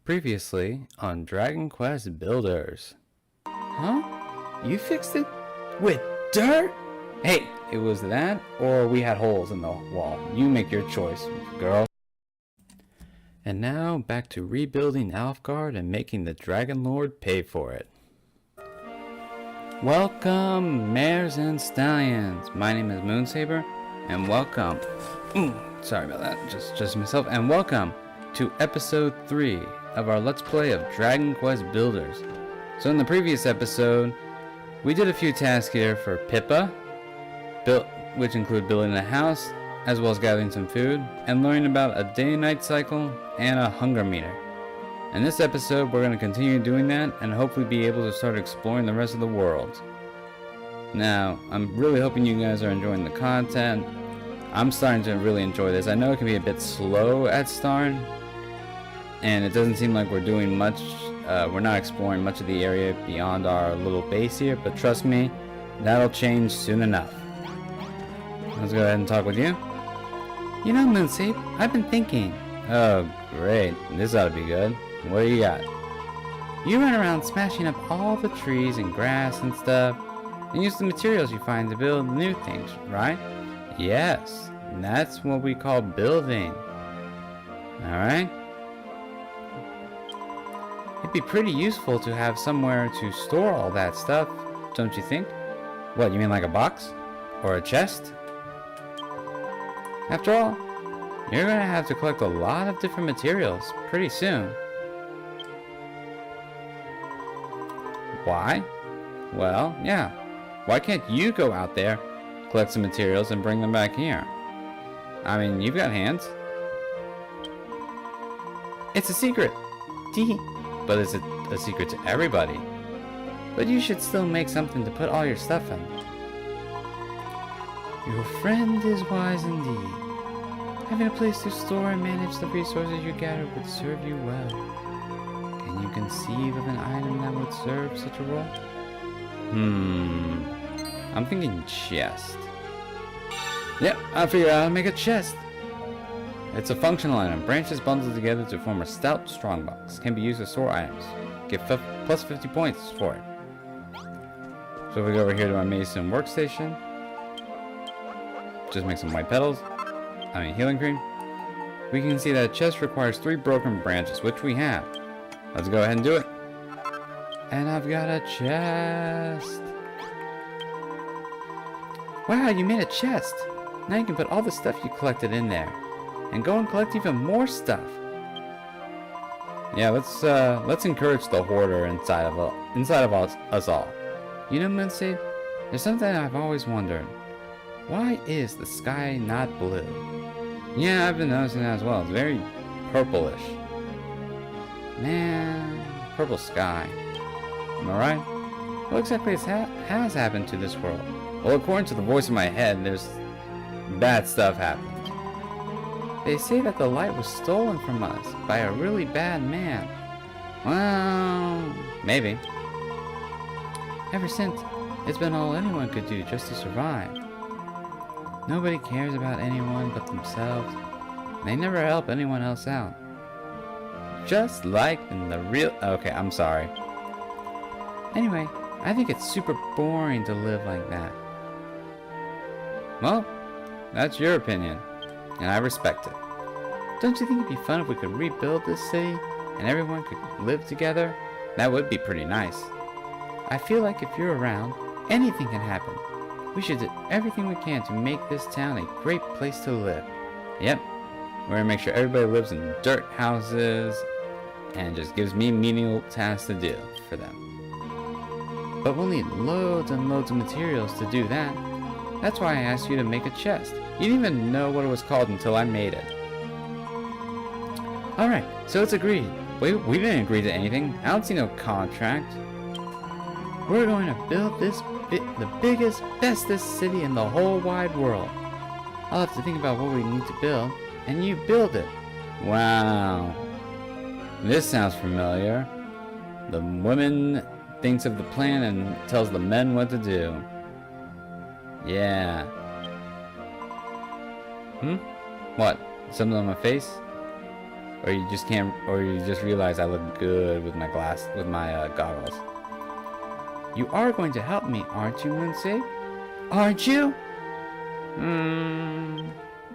Previously on Dragon Quest Builders. Huh? You fixed it? With dirt? Hey, it was that, or we had holes in the wall. You make your choice, girl. And now, back to rebuilding Alfgard and making the Dragon Lord pay for it. Welcome, mares and stallions. My name is Moonsaber, and welcome. Sorry about that, just myself. And welcome to episode 3 of our Let's Play of Dragon Quest Builders. So in the previous episode, we did a few tasks here for Pippa, which include building a house, as well as gathering some food, and learning about a day and night cycle and a hunger meter. In this episode, we're going to continue doing that and hopefully be able to start exploring the rest of the world. Now, I'm really hoping you guys are enjoying the content. I'm starting to really enjoy this. I know it can be a bit slow at start, and it doesn't seem like we're doing much. We're not exploring much of the area beyond our little base here, but trust me, that'll change soon enough. Let's go ahead and talk with you. You know, Moonsape, I've been thinking. Oh, great. This ought to be good. What do you got? You run around smashing up all the trees and grass and stuff, and use the materials you find to build new things, right? Yes, that's what we call building. Alright? It'd be pretty useful to have somewhere to store all that stuff, don't you think? What, you mean like a box? Or a chest? After all, you're gonna have to collect a lot of different materials pretty soon. Why? Well, yeah. Why can't you go out there, collect some materials, and bring them back here? I mean, you've got hands. It's a secret. Tee. But is it a secret to everybody? But you should still make something to put all your stuff in. Your friend is wise indeed. Having a place to store and manage the resources you gather would serve you well. Can you conceive of an item that would serve such a role? I'm thinking chest. Yep, I figured out how to make a chest. It's a functional item. Branches bundled together to form a stout strongbox. Can be used to store items. Get plus 50 points for it. So if we go over here to our Mason workstation, just make some white petals. Healing cream. We can see that a chest requires 3 broken branches, which we have. Let's go ahead and do it. And I've got a chest. Wow, you made a chest. Now you can put all the stuff you collected in there. And go and collect even more stuff. Yeah, let's encourage the hoarder inside of us all. You know, Moonsape, there's something I've always wondered. Why is the sky not blue? Yeah, I've been noticing that as well. It's very purplish. Man, purple sky. Am I right? What exactly has happened to this world? Well, according to the voice in my head, there's bad stuff happened. They say that the light was stolen from us by a really bad man. Well, maybe. Ever since, it's been all anyone could do just to survive. Nobody cares about anyone but themselves. They never help anyone else out. Just like in the real... Okay, I'm sorry. Anyway, I think it's super boring to live like that. Well, that's your opinion, and I respect it. Don't you think it'd be fun if we could rebuild this city and everyone could live together? That would be pretty nice. I feel like if you're around, anything can happen. We should do everything we can to make this town a great place to live. Yep, we're gonna make sure everybody lives in dirt houses and just gives me menial tasks to do for them. But we'll need loads and loads of materials to do that. That's why I asked you to make a chest. You didn't even know what it was called until I made it. Alright, so it's agreed. We didn't agree to anything. I don't see no contract. We're going to build the biggest, bestest city in the whole wide world. I'll have to think about what we need to build, and you build it. Wow. This sounds familiar. The woman thinks of the plan and tells the men what to do. Yeah. What? Something on my face? Or you just can't, or you just realize I look good with my goggles. You are going to help me, aren't you, Moonsabe? Aren't you?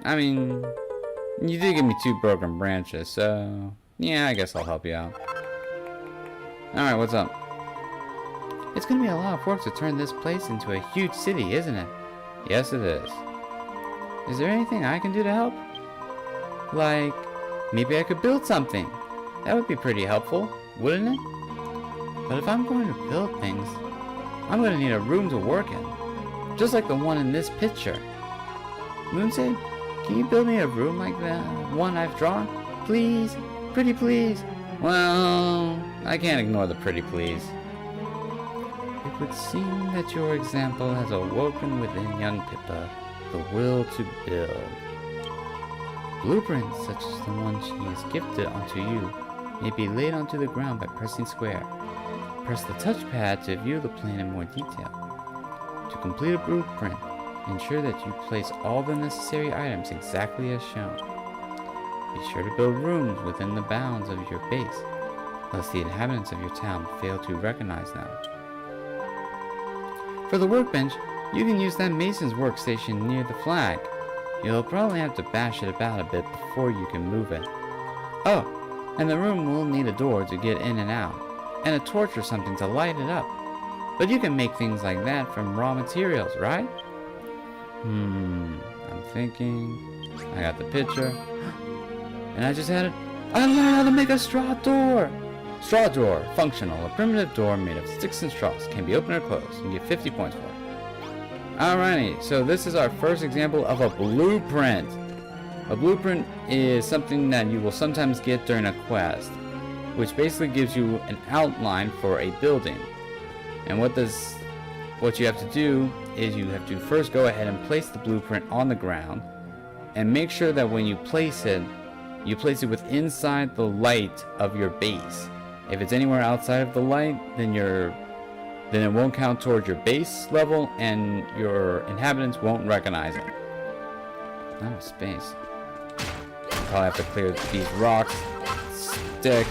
I mean, you did give me 2 broken branches, so yeah, I guess I'll help you out. Alright, what's up? It's gonna be a lot of work to turn this place into a huge city, isn't it? Yes, it is. Is there anything I can do to help? Like, maybe I could build something. That would be pretty helpful, wouldn't it? But if I'm going to build things, I'm going to need a room to work in. Just like the one in this picture. Moonsabe, can you build me a room like the one I've drawn? Please? Pretty please? Well, I can't ignore the pretty please. It would seem that your example has awoken within young Pippa the will to build. Blueprints such as the one she has gifted unto you may be laid onto the ground by pressing square. Press the touchpad to view the plan in more detail. To complete a blueprint, ensure that you place all the necessary items exactly as shown. Be sure to build rooms within the bounds of your base, lest the inhabitants of your town fail to recognize them. For the workbench, you can use that mason's workstation near the flag. You'll probably have to bash it about a bit before you can move it. Oh, and the room will need a door to get in and out, and a torch or something to light it up. But you can make things like that from raw materials, right? I'm thinking. I got the picture. And I learned how to make a straw door! Straw door, functional, a primitive door made of sticks and straws, can be opened or closed. You get 50 points for it. Alrighty, so this is our first example of a blueprint. A blueprint is something that you will sometimes get during a quest, which basically gives you an outline for a building. And what you have to do is you have to first go ahead and place the blueprint on the ground, and make sure that when you place it with inside the light of your base. If it's anywhere outside of the light, then it won't count towards your base level, and your inhabitants won't recognize it. Out of space. Probably have to clear these rocks. Stick.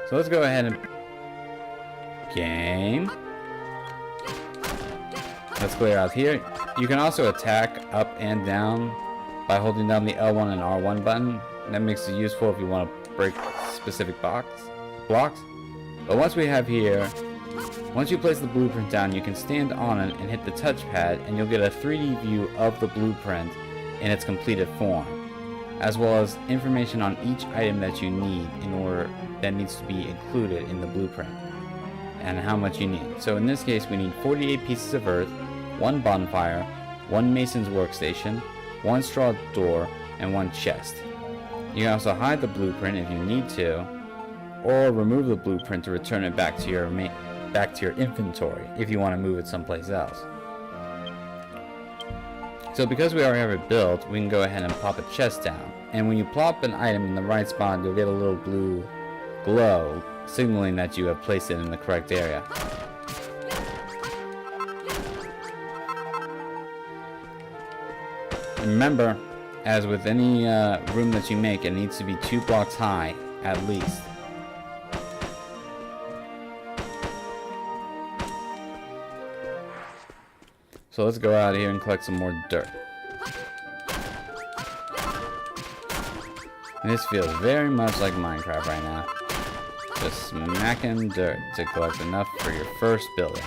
So let's go ahead and game. Let's clear out here. You can also attack up and down by holding down the L1 and R1 button. That makes it useful if you want to break specific blocks. But once you place the blueprint down, you can stand on it and hit the touchpad, and you'll get a 3D view of the blueprint in its completed form, as well as information on each item that you need that needs to be included in the blueprint, and how much you need. So in this case, we need 48 pieces of earth, 1 bonfire, 1 mason's workstation, 1 straw door, and 1 chest. You can also hide the blueprint if you need to, or remove the blueprint to return it back to your inventory if you want to move it someplace else. So because we already have it built, we can go ahead and pop a chest down. And when you plop an item in the right spot, you'll get a little blue glow, signaling that you have placed it in the correct area. And remember, as with any room that you make, it needs to be 2 blocks high, at least. So let's go out here and collect some more dirt. And this feels very much like Minecraft right now. Just smacking dirt to collect enough for your first building.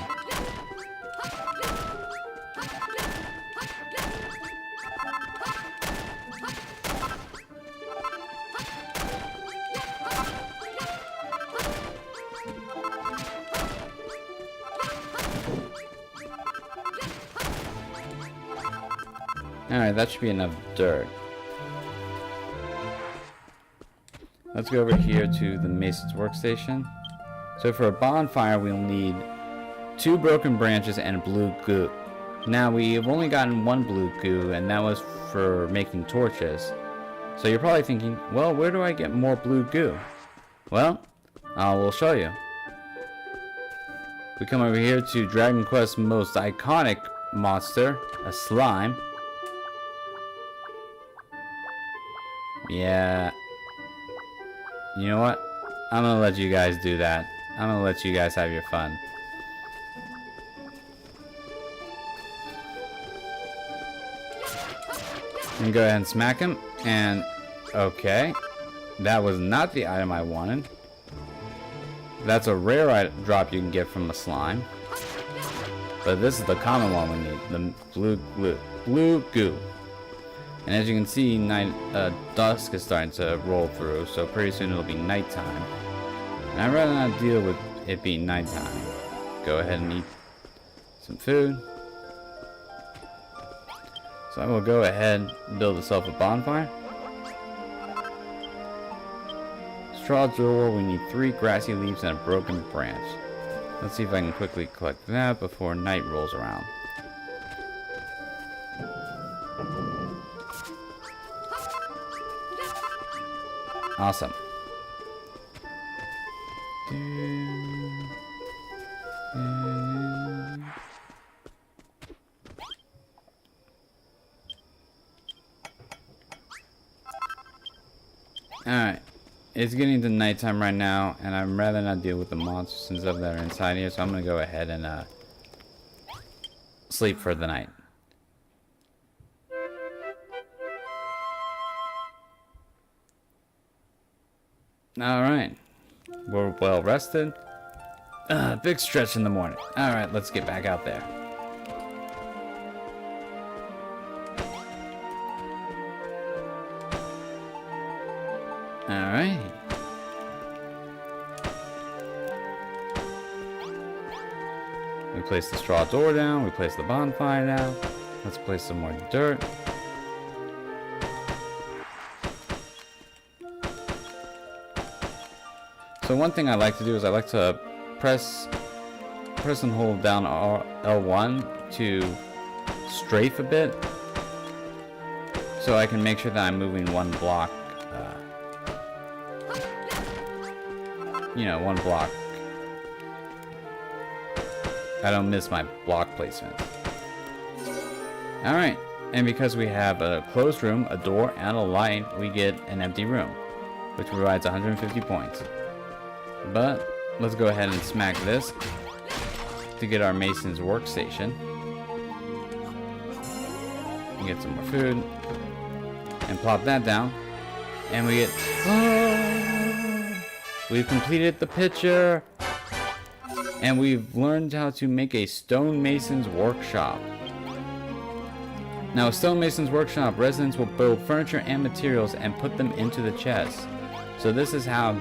Alright, that should be enough dirt. Let's go over here to the Mason's workstation. So for a bonfire, we'll need 2 broken branches and blue goo. Now, we have only gotten 1 blue goo, and that was for making torches. So you're probably thinking, well, where do I get more blue goo? Well, we'll show you. We come over here to Dragon Quest's most iconic monster, a slime. Yeah. You know what? I'm gonna let you guys do that. I'm gonna let you guys have your fun. And go ahead and smack him. And okay. That was not the item I wanted. That's a rare drop you can get from a slime. But this is the common one we need. The blue goo. And as you can see, dusk is starting to roll through, so pretty soon it'll be nighttime. And I'd rather not deal with it being nighttime. Go ahead and eat some food. So I will go ahead and build myself a bonfire. Straw door, we need 3 grassy leaves and a broken branch. Let's see if I can quickly collect that before night rolls around. Awesome. Alright. It's getting to nighttime right now, and I'd rather not deal with the monsters and stuff that are inside here, so I'm gonna go ahead and sleep for the night. Alright. We're well rested. Big stretch in the morning. Alright, let's get back out there. Alright. We place the straw door down. We place the bonfire down. Let's place some more dirt. So one thing I like to do is I like to press and hold down L1 to strafe a bit, so I can make sure that I'm moving one block. One block. I don't miss my block placement. Alright, and because we have a closed room, a door, and a light, we get an empty room, which provides 150 points. But let's go ahead and smack this to get our mason's workstation. Get some more food and plop that down, and we get. Oh, we've completed the picture, and we've learned how to make a stonemason's workshop. Now, a stonemason's workshop, residents will build furniture and materials and put them into the chest. So this is how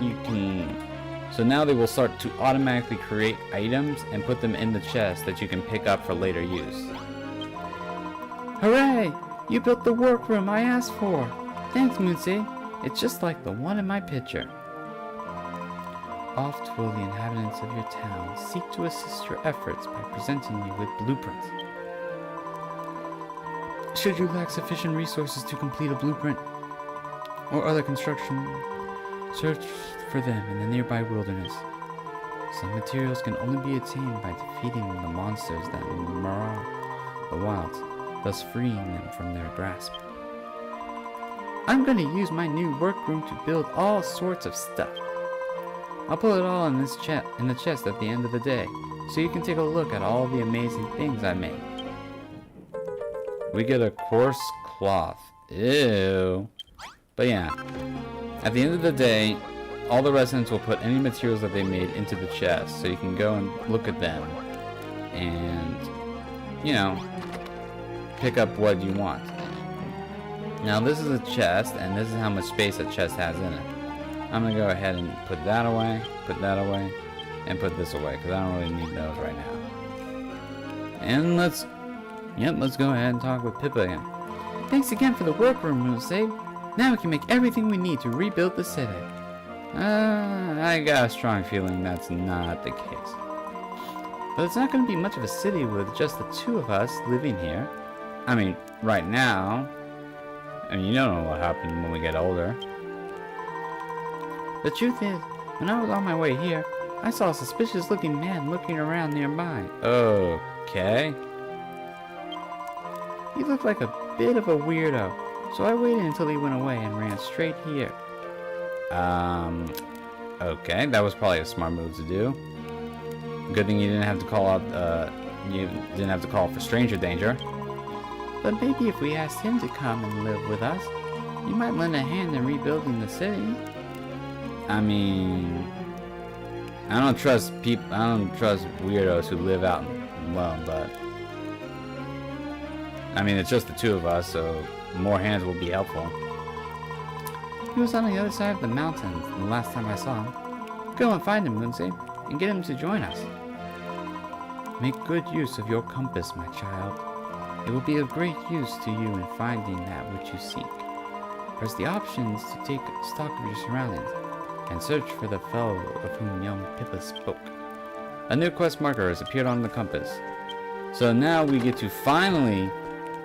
you can. So now they will start to automatically create items and put them in the chest that you can pick up for later use. Hooray! You built the workroom I asked for! Thanks, Moonsei. It's just like the one in my picture. Oft will the inhabitants of your town seek to assist your efforts by presenting you with blueprints. Should you lack sufficient resources to complete a blueprint or other construction, search for them in the nearby wilderness. Some materials can only be attained by defeating the monsters that maraud the wilds, thus freeing them from their grasp. I'm going to use my new workroom to build all sorts of stuff. I'll put it all in this in the chest at the end of the day, so you can take a look at all the amazing things I made. We get a coarse cloth. Ew. But yeah, at the end of the day, all the residents will put any materials that they made into the chest, so you can go and look at them and, pick up what you want. Now this is a chest, and this is how much space a chest has in it. I'm going to go ahead and put that away, and put this away, because I don't really need those right now. And let's go ahead and talk with Pippa again. Thanks again for the workroom, Moonsei. Now we can make everything we need to rebuild the city. I got a strong feeling that's not the case. But it's not going to be much of a city with just the two of us living here. I mean, right now. I mean, you don't know what happened when we get older. The truth is, when I was on my way here, I saw a suspicious looking man looking around nearby. Okay. He looked like a bit of a weirdo. So I waited until he went away and ran straight here. Okay, that was probably a smart move to do. Good thing you didn't have to call out, for stranger danger. But maybe if we asked him to come and live with us, he might lend a hand in rebuilding the city. I mean, I don't trust weirdos who live out alone, but I mean, it's just the two of us, so more hands will be helpful. He was on the other side of the mountains the last time I saw him. Go and find him, Moonsape, and get him to join us. Make good use of your compass, my child. It will be of great use to you in finding that which you seek. Press the options to take stock of your surroundings and search for the fellow of whom young Pippa spoke. A new quest marker has appeared on the compass. So now we get to finally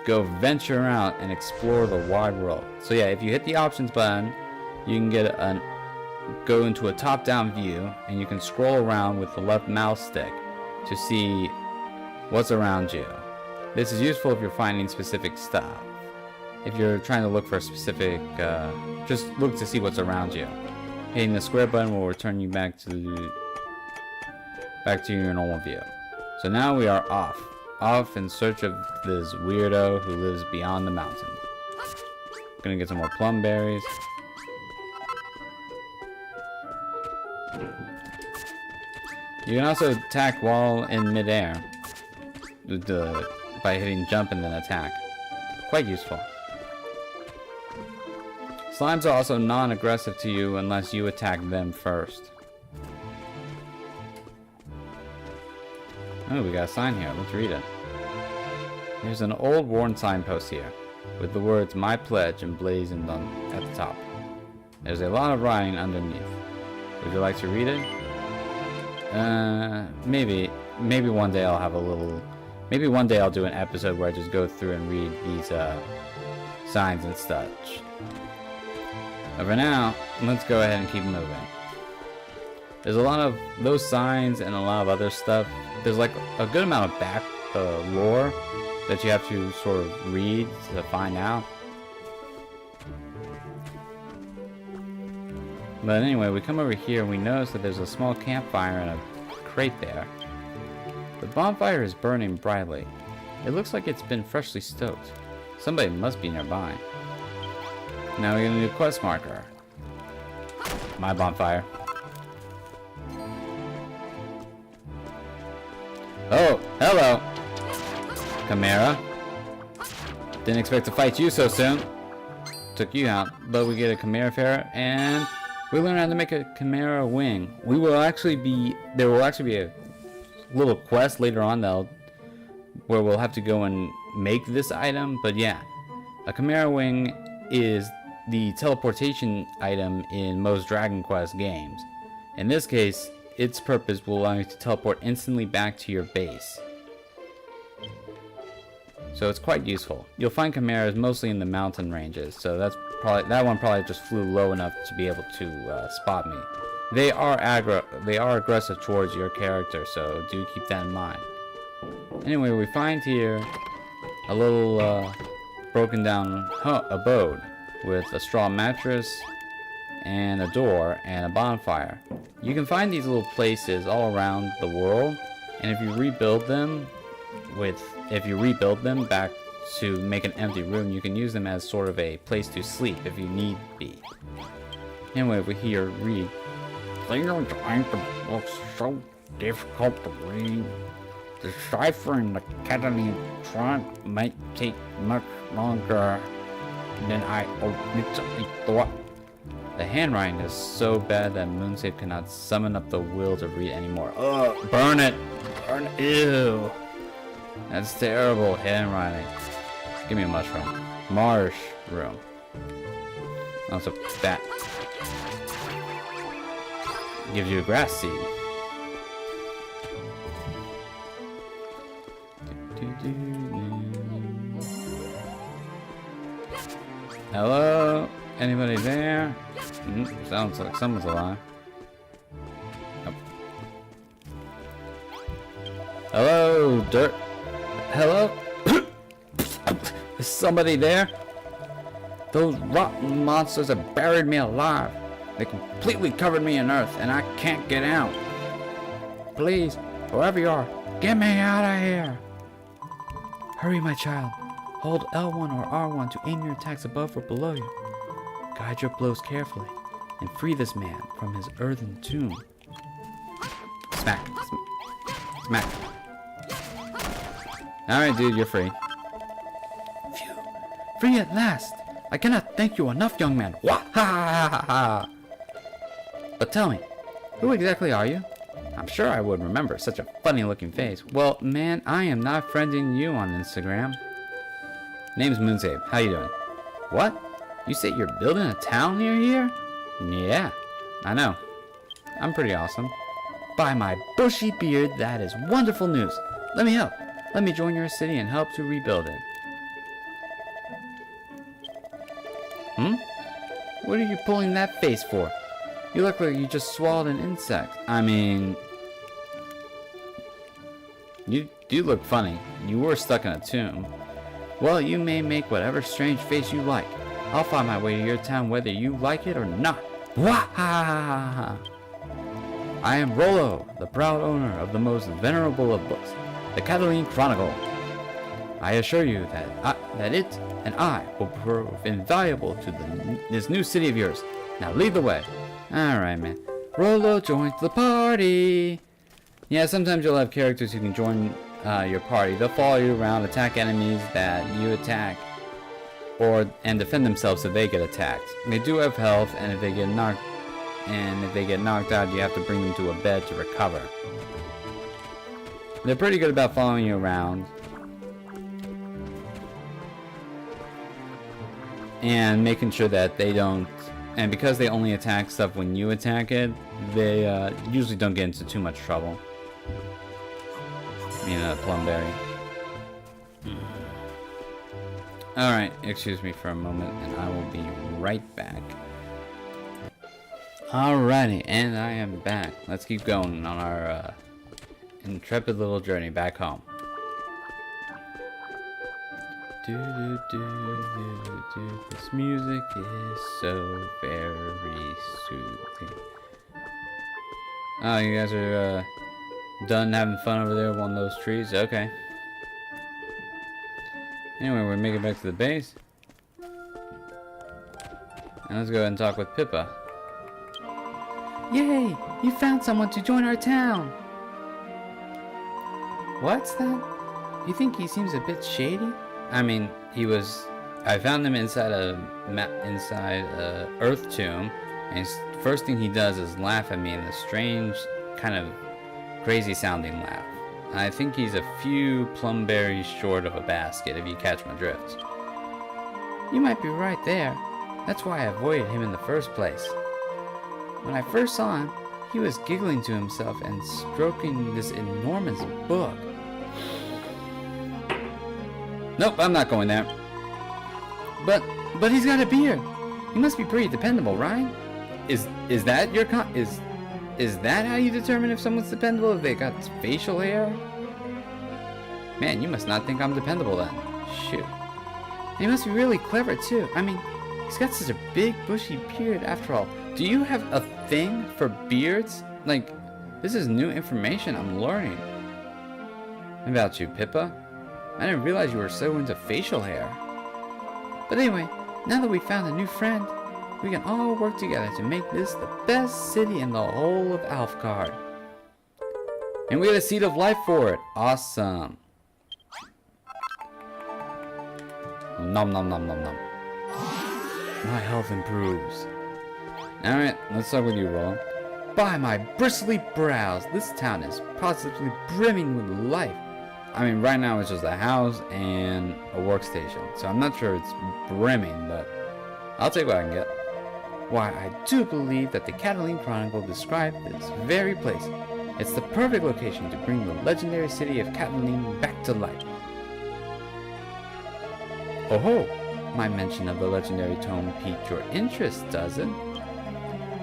go venture out and explore the wide world. So yeah, if you hit the options button, you can go into a top-down view, and you can scroll around with the left mouse stick to see what's around you. This is useful if you're finding specific stuff. If you're trying to look for a specific, just look to see what's around you. Hitting the square button will return you back to your normal view. So now we are off in search of this weirdo who lives beyond the mountain. Gonna get some more plum berries. You can also attack while in midair by hitting jump and then attack. Quite useful. Slimes are also non-aggressive to you unless you attack them first. Oh, we got a sign here. Let's read it. There's an old worn signpost here with the words "My Pledge" emblazoned at the top. There's a lot of writing underneath. Would you like to read it? Maybe one day I'll have maybe one day I'll do an episode where I just go through and read these signs and such. But for now, let's go ahead and keep moving. There's a lot of those signs and a lot of other stuff. There's like a good amount of back lore that you have to sort of read to find out. But anyway, we come over here and we notice that there's a small campfire and a crate there. The bonfire is burning brightly. It looks like it's been freshly stoked. Somebody must be nearby. Now we get a new quest marker. My bonfire. Oh, hello! Chimera. Didn't expect to fight you so soon. Took you out, but we get a Chimera Ferret and we learn how to make a Chimera wing. There will actually be a little quest later on where we'll have to go and make this item. But yeah, a Chimera wing is the teleportation item in most Dragon Quest games. In this case, its purpose will allow you to teleport instantly back to your base. So it's quite useful. You'll find chimeras mostly in the mountain ranges, so that one probably just flew low enough to be able to spot me. They are aggressive towards your character, so do keep that in mind. Anyway, we find here a little broken down abode with a straw mattress and a door and a bonfire. You can find these little places all around the world, and if you rebuild them back to make an empty room, you can use them as sort of a place to sleep if you need be. Anyway, over here, read. Things ain't so difficult to read. Deciphering the Catalan font might take much longer than I originally thought. The handwriting is so bad that Moonsape cannot summon up the will to read anymore. Ugh, burn it! Burn it! Ew! That's terrible handwriting. Give me a mushroom. Marsh room. Also, bat. Gives you a grass seed. Hello? Anybody there? Sounds like someone's alive. Oh. Hello, dirt. Hello? Is somebody there? Those rotten monsters have buried me alive. They completely covered me in earth, and I can't get out. Please, whoever you are, get me out of here. Hurry, my child. Hold L1 or R1 to aim your attacks above or below you. Guide your blows carefully, and free this man from his earthen tomb. Smack. Smack. Alright, dude, you're free. Phew. Free at last. I cannot thank you enough, young man. Wah! Ha ha ha ha! But tell me, who exactly are you? I'm sure I would remember such a funny-looking face. Well, man, I am not friending you on Instagram. Name's Moonsabe. How you doing? What? You say you're building a town near here? Yeah, I know. I'm pretty awesome. By my bushy beard, that is wonderful news. Let me help. Let me join your city and help to rebuild it. What are you pulling that face for? You look like you just swallowed an insect. I mean... You do look funny. You were stuck in a tomb. Well, you may make whatever strange face you like. I'll find my way to your town whether you like it or not. Wah! I am Rollo, the proud owner of the most venerable of books, the Cataline Chronicle. I assure you that it and I will prove invaluable to this new city of yours. Now lead the way. Alright, man. Rollo joins the party. Yeah, sometimes you'll have characters who can join your party. They'll follow you around, attack enemies that you attack, and defend themselves so they get attacked. They do have health, and if they get knocked out, you have to bring them to a bed to recover. They're pretty good about following you around and making sure that they don't. And because they only attack stuff when you attack it, they usually don't get into too much trouble. I mean, Plumberry. Alright, excuse me for a moment, and I will be right back. Alrighty, and I am back. Let's keep going on our intrepid little journey back home. This music is so very soothing. Oh, you guys are done having fun over there on those trees? Okay. Anyway, we're making it back to the base. And let's go ahead and talk with Pippa. Yay! You found someone to join our town! What's that? You think he seems a bit shady? I mean, I found him inside a Earth Tomb, and first thing he does is laugh at me in a strange, kind of crazy sounding laugh. I think he's a few plumberries short of a basket, if you catch my drift. You might be right there. That's why I avoided him in the first place. When I first saw him, he was giggling to himself and stroking this enormous book. Nope, I'm not going there. But he's got a beard. He must be pretty dependable, right? Is that your is that how you determine if someone's dependable? If they got facial hair? Man, you must not think I'm dependable then. Shoot. And he must be really clever too. I mean, he's got such a big bushy beard after all. Do you have a thing for beards? Like, this is new information I'm learning. About you, Pippa. I didn't realize you were so into facial hair. But anyway, now that we found a new friend, we can all work together to make this the best city in the whole of Alfgard. And we get a seed of life for it. Awesome. Nom nom nom nom nom. My health improves. Alright, let's start with you, Roland. By my bristly brows, this town is positively brimming with life. I mean, right now it's just a house and a workstation, so I'm not sure it's brimming, but I'll take what I can get. Why, I do believe that the Cataline Chronicle described this very place. It's the perfect location to bring the legendary city of Cataline back to life. Oh ho! My mention of the legendary tome piqued your interest, does it?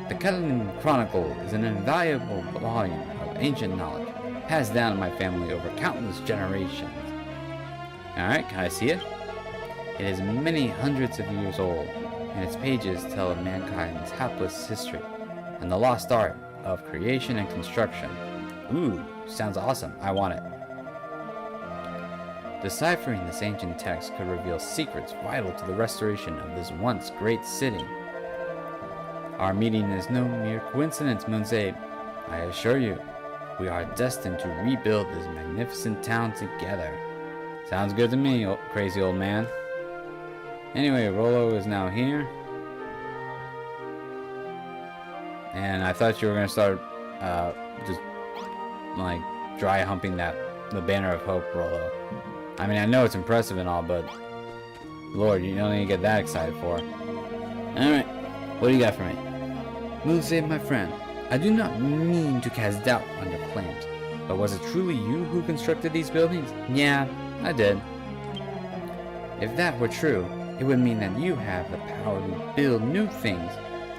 The Cataline Chronicle is an invaluable volume of ancient knowledge, passed down in my family over countless generations. Alright, can I see it? It is many hundreds of years old, and its pages tell of mankind's hapless history and the lost art of creation and construction. Ooh, sounds awesome. I want it. Deciphering this ancient text could reveal secrets vital to the restoration of this once great city. Our meeting is no mere coincidence, Moonsabe. I assure you, we are destined to rebuild this magnificent town together. Sounds good to me, crazy old man. Anyway, Rollo is now here. And I thought you were going to start just like dry humping the banner of hope, Rollo. I mean, I know it's impressive and all, but Lord, you don't need to get that excited for. Alright, what do you got for me? Moonsabe, my friend, I do not mean to cast doubt on your claims, but was it truly you who constructed these buildings? Yeah, I did. If that were true, it would mean that you have the power to build new things,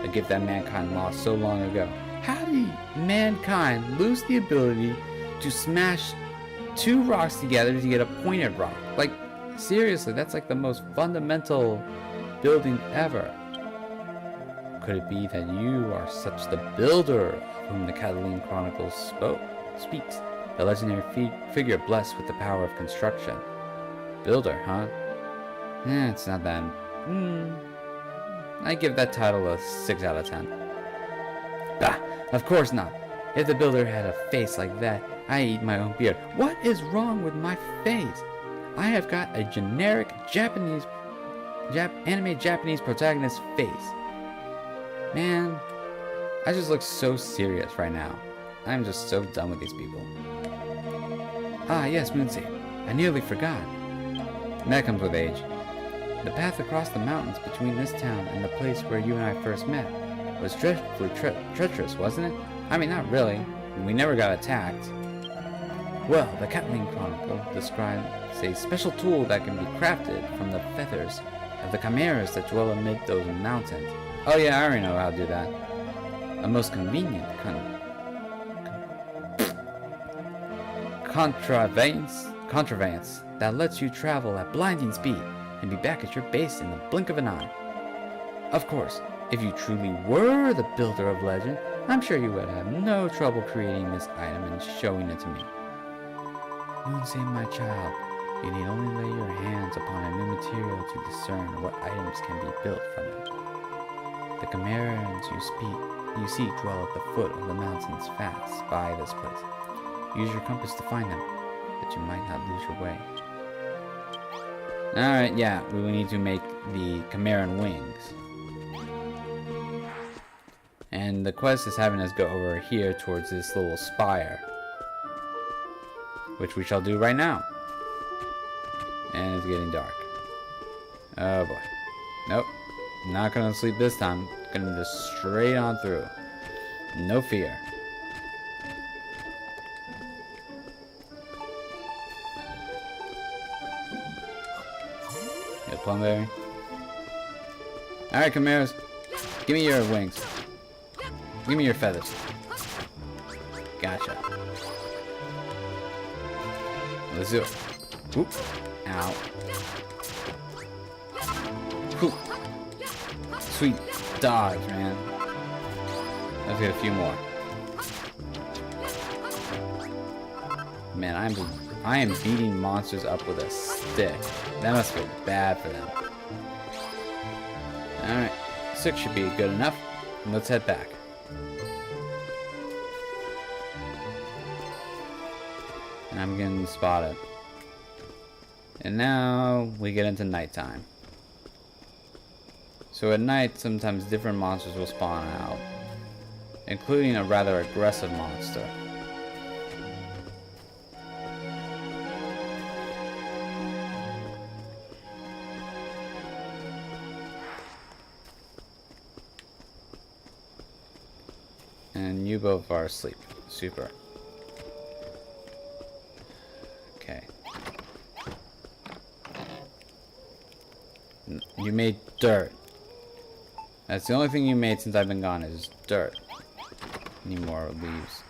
a gift that mankind lost so long ago. How did mankind lose the ability to smash two rocks together to get a pointed rock? Like, seriously, that's like the most fundamental building ever. Could it be that you are such the builder of whom the Cataline Chronicles speaks? The legendary figure blessed with the power of construction. Builder, huh? It's not that. I give that title a 6 out of 10. Bah, of course not. If the builder had a face like that, I eat my own beard. What is wrong with my face? I have got a generic anime Japanese protagonist face. Man, I just look so serious right now. I'm just so done with these people. Ah, yes, Moonsabe. I nearly forgot. That comes with age. The path across the mountains between this town and the place where you and I first met was dreadfully treacherous, wasn't it? I mean, not really. We never got attacked. Well, the Cataline Chronicle describes a special tool that can be crafted from the feathers of the chimeras that dwell amid those mountains. Oh yeah, I already know how to do that. A most convenient contrivance that lets you travel at blinding speed and be back at your base in the blink of an eye. Of course, if you truly were the builder of legend, I'm sure you would have no trouble creating this item and showing it to me. Moonsabe, my child, you need only lay your hands upon a new material to discern what items can be built from it. The chimeras you see dwell at the foot of the mountains fast by this place. Use your compass to find them, that you might not lose your way. Alright, yeah, we need to make the chimeran wings. And the quest is having us go over here towards this little spire, which we shall do right now. And it's getting dark. Oh boy. Nope. Not gonna sleep this time. Gonna just straight on through. No fear. Yeah, Plumberry. Alright, chimeras. Give me your wings. Give me your feathers. Gotcha. Let's do it. Oop. Ow. Whew. Sweet dodge, man. Let's get a few more. Man, I am beating monsters up with a stick. That must feel bad for them. Alright. 6 should be good enough. Let's head back. And I'm getting spotted. And now we get into nighttime. So at night, sometimes different monsters will spawn out, including a rather aggressive monster. And you both are asleep. Super. Okay. You made dirt. That's the only thing you made since I've been gone is dirt. Need more leaves.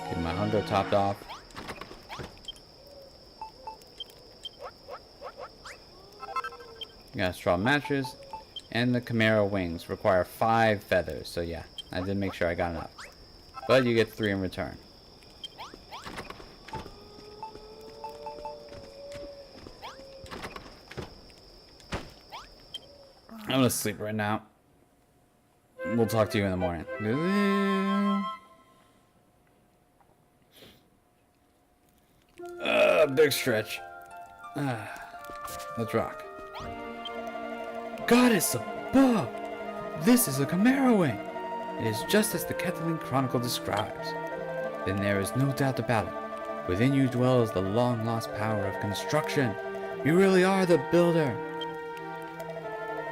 Get my hunger topped off. Got a straw mattress. And the Chimera wings require 5 feathers. So yeah, I did make sure I got enough. But you get 3 in return. I'm gonna sleep right now. We'll talk to you in the morning. Big stretch. Let's rock. Goddess above! This is a Chimera wing! It is just as the Cataline Chronicle describes. Then there is no doubt about it. Within you dwells the long-lost power of construction. You really are the builder.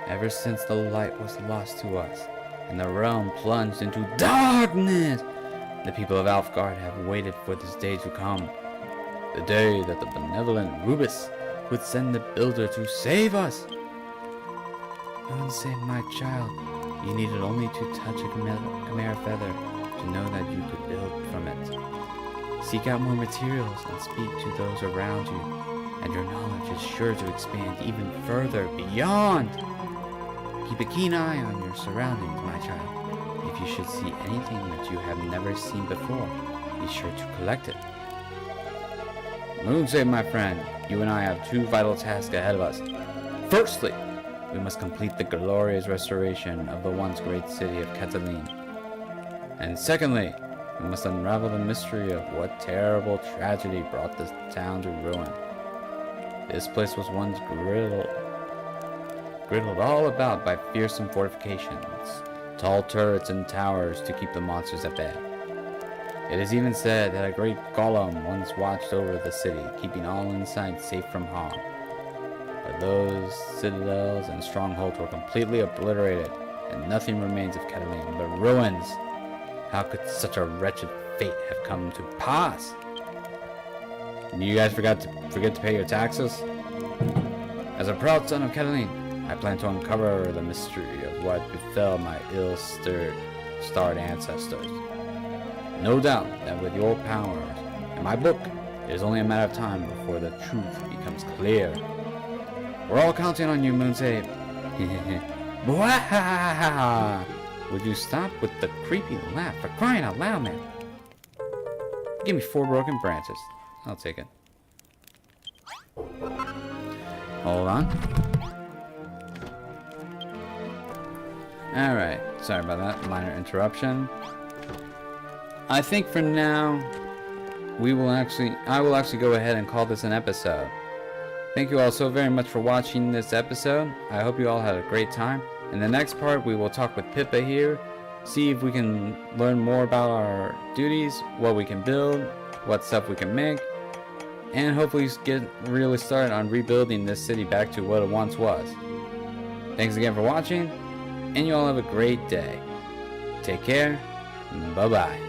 Ever since the light was lost to us, and the realm plunged into darkness, the people of Alfgard have waited for this day to come. The day that the benevolent Rubus would send the builder to save us. Unsave my child, you needed only to touch a chimera feather to know that you could build from it. Seek out more materials and speak to those around you, and your knowledge is sure to expand even further beyond. Keep a keen eye on your surroundings, my child. If you should see anything that you have never seen before, be sure to collect it. Moonsaber, my friend, you and I have 2 vital tasks ahead of us. Firstly, we must complete the glorious restoration of the once great city of Cataline. And secondly, we must unravel the mystery of what terrible tragedy brought this town to ruin. This place was once griddled all about by fearsome fortifications, tall turrets and towers to keep the monsters at bay. It is even said that a great golem once watched over the city, keeping all inside safe from harm. But those citadels and strongholds were completely obliterated, and nothing remains of Cataline but ruins. How could such a wretched fate have come to pass? You guys forget to pay your taxes? As a proud son of Cataline, I plan to uncover the mystery of what befell my ill-starred ancestors. No doubt that with your powers and my book, it is only a matter of time before the truth becomes clear. We're all counting on you, Moonsaber. Would you stop with the creepy laugh, for crying out loud, man? Give me 4 broken branches. I'll take it. Hold on. Alright, sorry about that minor interruption. I think for now, I will actually go ahead and call this an episode. Thank you all so very much for watching this episode. I hope you all had a great time. In the next part, we will talk with Pippa here, see if we can learn more about our duties, what we can build, what stuff we can make, and hopefully get really started on rebuilding this city back to what it once was. Thanks again for watching, and you all have a great day. Take care. Bye-bye.